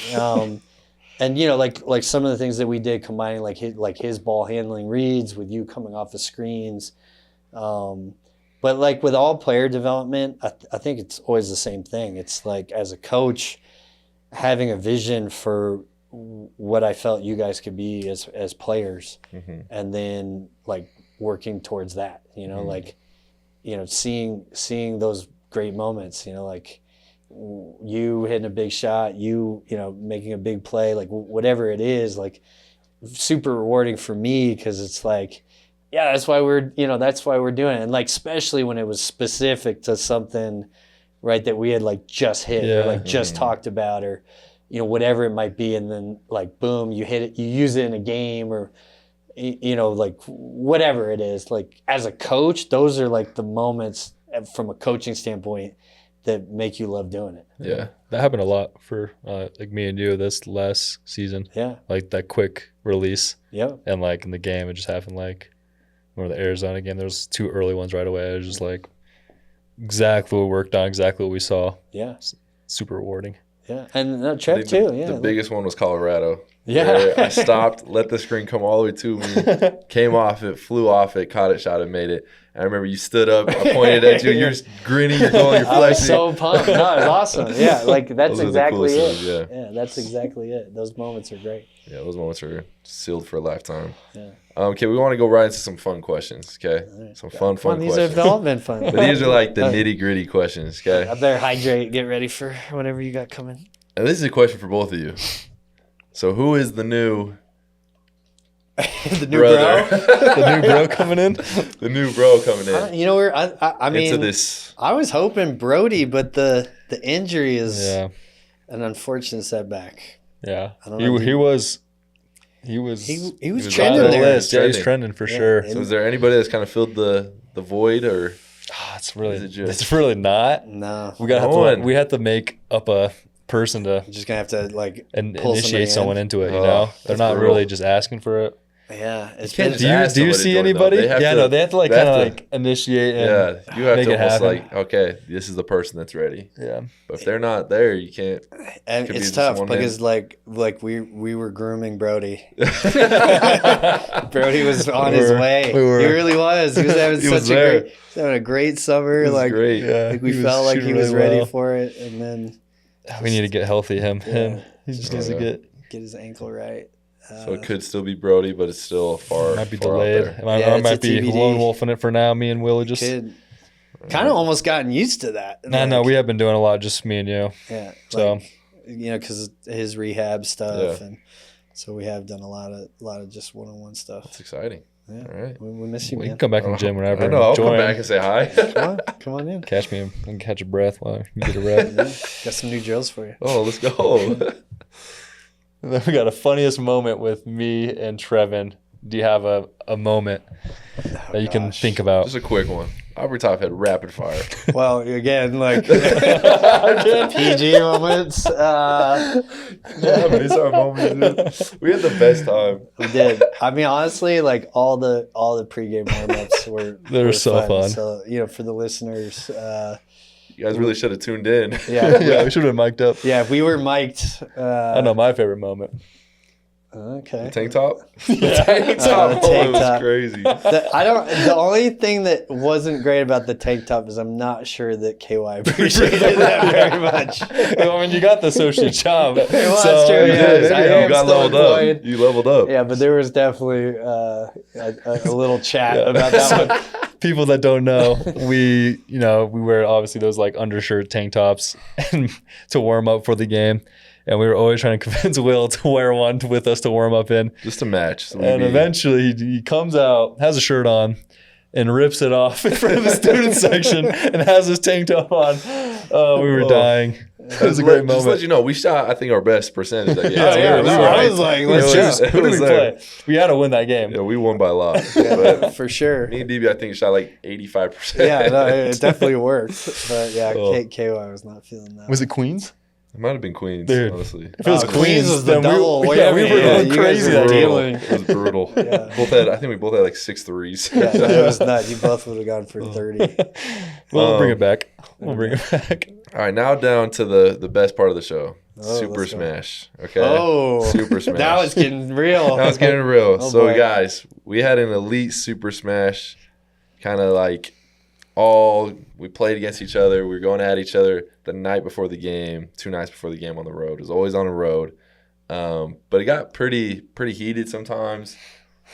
D: And like some of the things that we did combining like his ball handling reads with you coming off the screens. But like with all player development, I think it's always the same thing. It's like as a coach, having a vision for what I felt you guys could be as players,
C: Mm-hmm.
D: and then like working towards that.
C: Mm-hmm.
D: Like seeing those great moments. Like you hitting a big shot, making a big play, like whatever it is, like super rewarding for me because it's like, yeah, that's why we're doing it. And like, especially when it was specific to something, right, that we had like just hit or like just talked about or, whatever it might be. And then like, boom, you hit it, you use it in a game or, like whatever it is. Like as a coach, those are like the moments from a coaching standpoint that make you love doing it.
C: Yeah.
B: That happened a lot for like me and you this last season.
D: Yeah.
B: Like that quick release.
D: Yep.
B: And like in the game, it just happened like or the Arizona game. There was two early ones right away. It was just like exactly what we worked on, exactly what we saw.
D: Yeah.
B: Super rewarding.
D: Yeah. And Trev too. Yeah.
C: The biggest one was Colorado.
D: Yeah.
C: I stopped, let the screen come all the way to me, came off it, flew off it, caught it, shot it, made it. And I remember you stood up, I pointed at you, you're grinning, you're going, you're flexing.
D: I was so pumped. No, it was awesome. Yeah, like that's
C: Those are the
D: exactly
C: coolest
D: it.
C: ones,
D: Yeah, that's exactly it. Those moments are great.
C: Yeah, those moments are sealed for a lifetime.
D: Yeah.
C: Okay, we want to go right into some fun questions, okay?
D: Right.
C: Some fun
D: These
C: questions.
D: are development fun.
C: But these are like the nitty-gritty questions, okay?
D: I better hydrate, get ready for whatever you got coming.
C: And this is a question for both of you. So who is the new
D: The new
C: brother?
D: bro?
B: The new bro coming in?
C: The new bro coming in
D: I mean,
C: into this.
D: I was hoping Brody, but the injury is
B: Yeah.
D: an unfortunate setback.
B: Yeah.
D: I don't know,
B: He was
D: He was
C: was
D: trending
C: on the
D: there.
C: list.
B: Yeah, he's trending for sure.
D: and-
C: So is there anybody that's kind of filled the void or?
B: It's
C: Is it
B: really not.
D: No,
B: We have to make up a person to
D: I'm just gonna have to like
B: and
D: pull somebody
B: initiate someone
D: in.
B: into it. You
C: Oh,
B: know, they're
C: that's
B: not
C: brutal.
B: really just asking for it.
D: Yeah, it's
C: can't
D: been,
C: just ask
B: Do you
C: somebody
B: see
C: to do it, though.
B: anybody?
C: They have
B: Yeah,
C: to-
B: no, they have to like
C: they
B: kind of
C: have
B: like initiate and
C: Yeah, you have
B: make
C: to
B: it
C: almost
B: happen.
C: like, okay, this is the person that's ready.
B: yeah.
C: But if they're not there, you can't.
D: and
C: could be
D: it's
C: just
D: tough
C: one man.
D: because like we were grooming Brody. Brody was on his way. He really was. He was having
B: He was
D: such
B: there.
D: a great summer.
C: It was
D: Like
C: great.
B: Yeah,
D: like we
B: he
D: felt like
B: shooting
D: he was
B: really
D: ready
B: well.
D: for it, and then
B: We need to get healthy. Him. He just
C: Oh,
B: needs
C: yeah.
B: to
D: get his ankle right.
C: So it could still be Brody, but it's still far.
B: might be
C: far out
B: delayed.
C: there.
B: I
D: Yeah,
B: might
D: it's a
B: be
D: TBD.
B: lone wolfing it for now. Me and Willie just.
D: Kid kind of almost gotten used to that.
B: No, we have been doing a lot, just me and you.
D: Yeah.
B: So-
D: like, because his rehab stuff,
C: Yeah.
D: and so we have done a lot of just one-on-one stuff.
C: It's exciting.
D: Yeah.
C: All right.
D: We miss you,
B: We
D: man.
B: can come back in the gym whenever.
C: I know. I'll
B: Join.
C: come back and say hi.
D: Come on in.
B: Catch me. I can catch a breath while you get a rep.
D: Yeah, got some new drills for you.
C: Oh, let's go.
B: And then we got a funniest moment with me and Trevin. Do you have a moment that you can
D: gosh.
B: think about?
C: Just a quick one. Aubrey Top had rapid fire.
D: Well, again, like PG moments.
C: Yeah, these are moments, dude. We had the best time.
D: We did. I mean, honestly, like all the pregame warm-ups were
B: They were so fun.
D: So for the listeners,
C: You guys really should have tuned in.
D: Yeah.
B: Yeah, we should have been mic'd up.
D: Yeah, if we were mic'd.
B: I know my favorite moment.
D: Okay.
C: The tank top?
B: Yeah.
C: Tank
D: the
C: top.
D: tank
C: It was
D: top.
C: crazy.
D: The only thing that wasn't great about the tank top is I'm not sure that KY appreciated that very much.
B: Well, I mean, you got the associate job.
D: Well, that's true, yeah. I am
C: You got
D: still
C: leveled up.
D: employed.
C: You leveled up.
D: Yeah, but there was definitely a little chat about that one.
B: People that don't know, we wear obviously those like undershirt tank tops and to warm up for the game. And we were always trying to convince Will to wear one with us to warm up in.
C: Just to match. So
B: And eventually he comes out, has a shirt on, and rips it off in front of the student section and has his tank top on. Oh, we were dying. It was a great moment.
C: Just to let you know, we shot, I think, our best percentage that game.
D: I was like, let's just
B: Who did we play? We had to win that game.
C: Yeah, we won by a lot.
D: yeah,
C: But
D: for sure.
C: me and DB, I think, shot like 85%.
D: Yeah, no, it definitely worked. But yeah,
B: Oh.
D: KY was not feeling that.
B: Was it Queens?
C: It might have been Queens,
B: Dude.
C: honestly.
B: If it was
D: Queens was the
B: then
D: double
B: we were
D: whammy.
B: going
D: You guys
B: crazy
D: were
B: that game.
D: dealing.
C: It was brutal.
D: Yeah.
C: I think we both had like 6 threes.
D: Yeah, it was nuts. You both would have gone for 30.
B: We'll bring it back. We'll bring it back.
C: All right, now down to the best part of the show.
D: Oh,
C: Super
D: let's go.
C: Smash. Okay.
D: Oh,
C: Super Smash.
D: now it's getting real.
C: Now it's getting real.
D: Oh,
C: So,
D: boy.
C: guys, we had an elite Super Smash, kind of like we played against each other. We were going at each other the night before the game, 2 nights before the game on the road. It was always on the road. But it got pretty heated sometimes.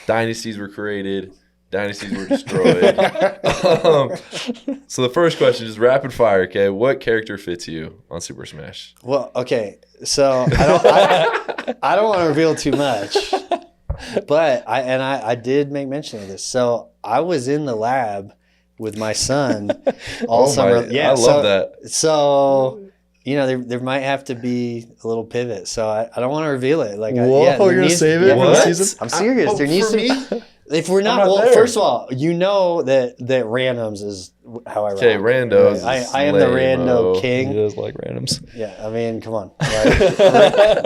C: Dynasties were created. Dynasties were destroyed. So the first question is rapid fire, okay? What character fits you on Super Smash?
D: Well, okay. So I don't want to reveal too much, but I did make mention of this. So I was in the lab with my son all summer. Yeah,
C: I love that.
D: So there might have to be a little pivot. So I don't want to reveal it. Like,
B: Whoa,
D: there
B: you're gonna save it
C: for the
B: season?
D: I'm serious. There needs to be. If we're not,
B: not
D: well,
B: there.
D: first of all, you know that randoms is how I rock.
C: Okay, randos.
D: I am the rando
B: He
D: king.
B: does like randoms.
D: Yeah, I mean, come on. Like,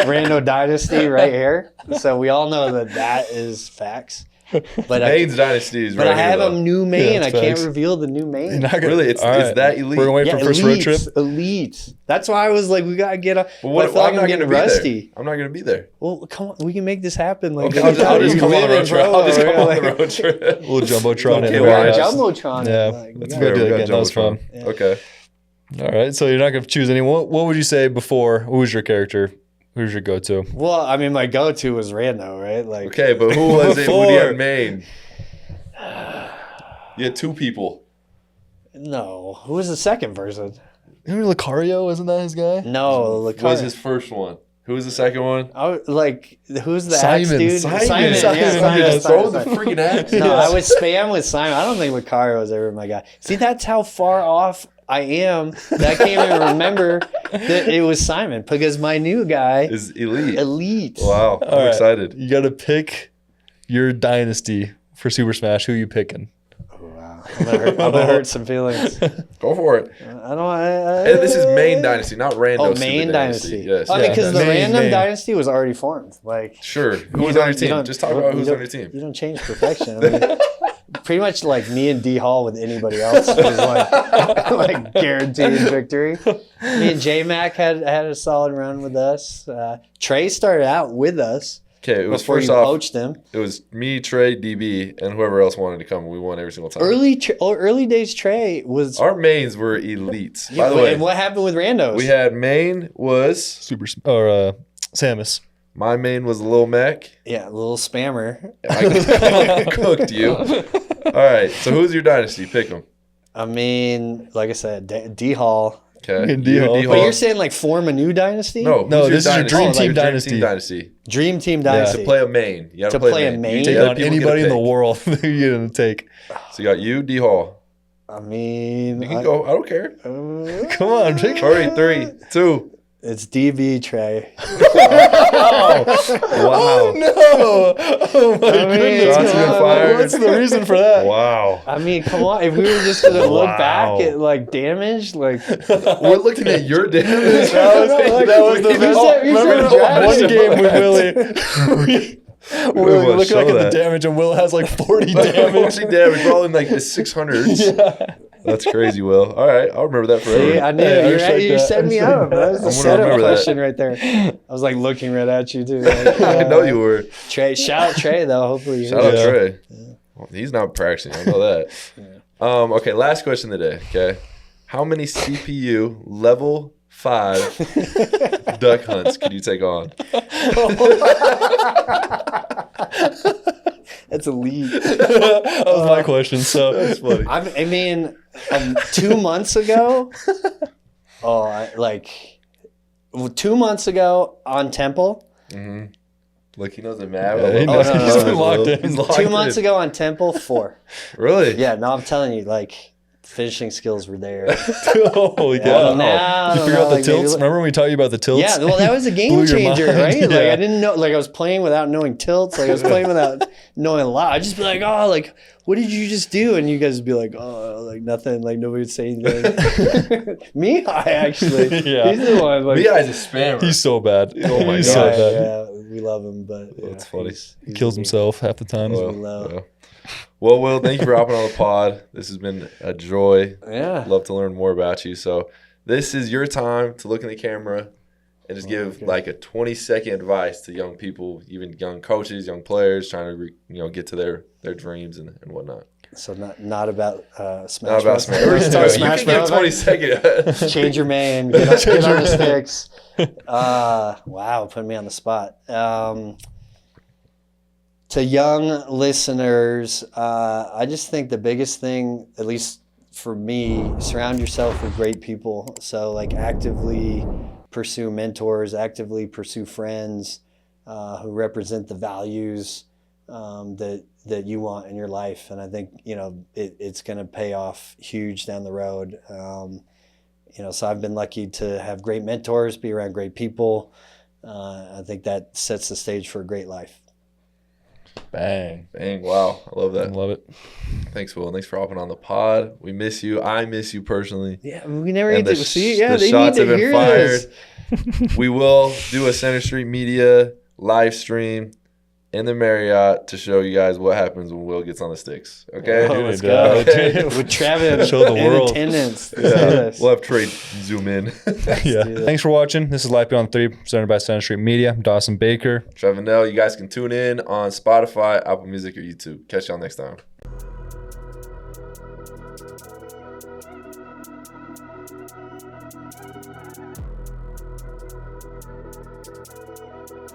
D: Rando Dynasty right here. So we all know that is facts. But
C: Maine's Dynasty is
D: but
C: right
D: I have
C: here,
D: a
C: though.
D: new main.
B: Yeah,
D: I
B: it's
D: can't
B: facts.
D: reveal the new main.
B: You're not gonna-
C: Really? It's
B: All right.
C: that elite?
B: We're gonna wait for first road trip.
D: Elite. That's why I was like, we gotta get up.
C: But what
D: I
C: if
D: feel like
C: I'm not
D: I'm
C: going to
D: getting
C: be
D: rusty.
C: there? I'm not going to be there.
D: Well, come on, we can make this happen. Like,
C: Okay, I'll just come on the road trip. I'll just come on the
D: like,
C: road trip.
B: Little jumbotron
C: Okay,
B: in
C: well,
B: there.
C: I
D: Jumbotron.
B: Yeah,
D: Like, we
B: let's
D: gotta-
B: go do it
C: we got
B: again. That was fun.
C: Jumbotron.
D: Yeah.
C: Okay.
B: All right, so you're not gonna choose anyone. What would you say before? Who was your character? Who's your go-to?
D: Well, I mean, my go-to was Rando, right? Like,
C: Okay, but who was it when you
B: Before.
C: had Maine? You had 2 people.
D: no. Who was the second person?
B: Remember Lucario? Isn't that his guy?
D: No,
C: Who was his first one? Who was the second one?
D: I was, like, who's the
B: Simon.
D: axe dude?
B: Simon.
D: Yeah,
B: Yes.
C: Throw the freaking axe.
D: No,
B: Yes.
D: I would spam with Simon. I don't think Lucario was ever my guy. See, that's how far off I am that I can't even remember that it was Simon because my new guy,
C: Is elite.
D: Elite.
C: Wow,
B: All
C: I'm
B: right.
C: excited.
B: You got to pick your dynasty for Super Smash. Who you picking?
D: Wow. I'm gonna hurt some feelings.
C: Go for it.
D: I don't.
C: And this is Main Dynasty, not Rando.
D: Oh,
C: Super
D: Main Dynasty.
C: Yes.
D: Oh,
B: Yeah.
D: because the
B: Main.
D: random dynasty was already formed. Like,
C: Sure. Who
D: you
C: was
D: don't-
C: on your
D: you
C: team?
D: don't-
C: Just talk about
D: you
C: who's
D: don't-
C: on your team.
D: You don't change perfection. I mean, pretty much like me and D Hall with anybody else was like guaranteed victory. Me and J Mac had a solid run with us. Trey started out with us
C: Okay, it was
D: before
C: first
D: you
C: off,
D: poached him.
C: it was me, Trey, DB, and whoever else wanted to come. We won every single time.
D: Early days Trey was.
C: Our mains were elite.
D: Yeah,
C: By the way,
D: and what happened with Randos?
C: we had main was
B: Samus.
C: my main was Lil Mac.
D: yeah, a little spammer.
C: I cooked you. All right, so who's your dynasty? Pick them.
D: I mean, like I said, D Hall.
C: Okay,
B: And D-Hall.
C: You,
D: But you're saying like form a new dynasty?
C: no,
B: No,
C: who's
B: this is your Dream Team
C: Your
B: Dynasty.
C: Dream Team Dynasty.
D: Dream Team
C: To
D: Dynasty.
C: play a main. You gotta
D: To play a main?
C: You
B: Take
C: let
B: on
C: people get a
B: anybody in the
C: pick.
B: world that you're gonna take.
C: So you got you, D Hall.
D: I mean,
C: You can go. I don't care.
B: Come on, pick.
C: Hurry, 3, 2.
D: It's DB Trey.
C: Wow.
B: Oh no! Oh my
D: I mean,
B: goodness!
C: Shots been
B: God.
C: fired.
B: What's the reason for that?
C: Wow.
D: I mean, come on. If we were just gonna look
C: Wow.
D: back at like damage, like
C: We're looking at your damage.
B: That was the
D: You
B: best.
D: said- you
B: Remember
D: said
B: one
D: draft.
B: game with Willie? We're
C: wanna
B: looking
C: show
B: back at
C: that.
B: the damage, and Will has like 40 damage.
C: 40 damage. We're all in like the 600s.
B: Yeah.
C: That's crazy, Will. All right, I'll remember that forever.
D: See, I knew
B: Hey, I
D: you.
B: respect
D: You
B: that.
D: set me up. That was
C: I'm
D: the
C: gonna
D: setup
C: remember that.
D: question right there. I was like looking right at you too. Like,
C: I know you were.
D: Trey, shout out Trey though. Hopefully,
C: Shout out
B: Yeah.
C: Trey. Well, he's not practicing. I know that. Okay, last question of the day. Okay, how many CPU level 5 duck hunts could you take on?
D: That's a lead.
B: That was my question. So
C: That's funny.
D: I mean, 2 months ago. Well, 2 months ago on Temple.
C: Mm-hmm. Look, he knows the map.
B: Yeah, he knows.
D: no, no,
B: He's
D: no,
B: been
D: no.
B: locked in.
C: He's locked
D: 2 months
C: in.
D: ago on Temple, 4.
C: Really?
D: Yeah, no, I'm telling you, like finishing skills were there.
B: Oh yeah.
D: Well, now,
B: You figure out the
D: like,
B: tilts.
D: maybe-
B: Remember when we taught you about the tilts?
D: Yeah, well, that was a game
B: Blew your
D: changer,
B: mind.
D: right? Like
B: Yeah.
D: I didn't know, like I was playing without knowing tilts. Like I was playing without knowing a lot. I'd just be like, oh, like what did you just do? And you guys would be like, oh, like nothing. Like nobody would say anything. Me, I actually,
B: Yeah.
D: he's the one. Like,
C: B.I.'s a spammer.
B: He's so bad.
C: Oh my
B: He's
C: gosh.
B: so
D: yeah,
B: bad.
D: yeah, we love him, but yeah,
C: That's funny.
B: He kills himself half the time.
C: Well,
D: low.
C: yeah. Well, Will, thank you for hopping on the pod. This has been a joy.
D: Yeah.
C: Love to learn more about you. So this is your time to look in the camera and just give
D: okay.
C: like a 20-second advice to young people, even young coaches, young players trying to get to their dreams and whatnot.
D: So not about Smash.
C: Not about
D: Bros.
C: Smash.
D: We're just talking
C: You
D: Smash
C: can give
D: Bros.
C: 20-second.
D: Change your man. Get on the sticks. Wow, putting me on the spot. To young listeners, I just think the biggest thing, at least for me, surround yourself with great people. So like actively pursue mentors, actively pursue friends who represent the values that you want in your life. And I think, it's going to pay off huge down the road. So I've been lucky to have great mentors, be around great people. I think that sets the stage for a great life.
B: Bang.
C: Dang, wow. I love
B: I
C: that.
B: love it.
C: Thanks, Will. Thanks for hopping on the pod. We miss you. I miss you personally.
D: Yeah, we never
C: And
D: get to see. Yeah,
C: the
D: they
C: shots
D: need to
C: have been
D: hear
C: fired.
D: this.
C: We will do a Center Street Media live stream in the Marriott to show you guys what happens when Will gets on the sticks. Okay?
D: Oh,
B: Dude,
D: let's
B: yeah.
D: go. With Travis
B: Show the
D: in
B: world.
D: attendance. Let's do
C: Yeah.
D: this.
C: We'll have Trey zoom in.
B: Yeah.
D: do this.
B: Thanks for watching. This is Life Beyond 3, presented by Center Street Media. I'm Dawson Baker.
C: Trevor Nell, you guys can tune in on Spotify, Apple Music, or YouTube. Catch y'all next time.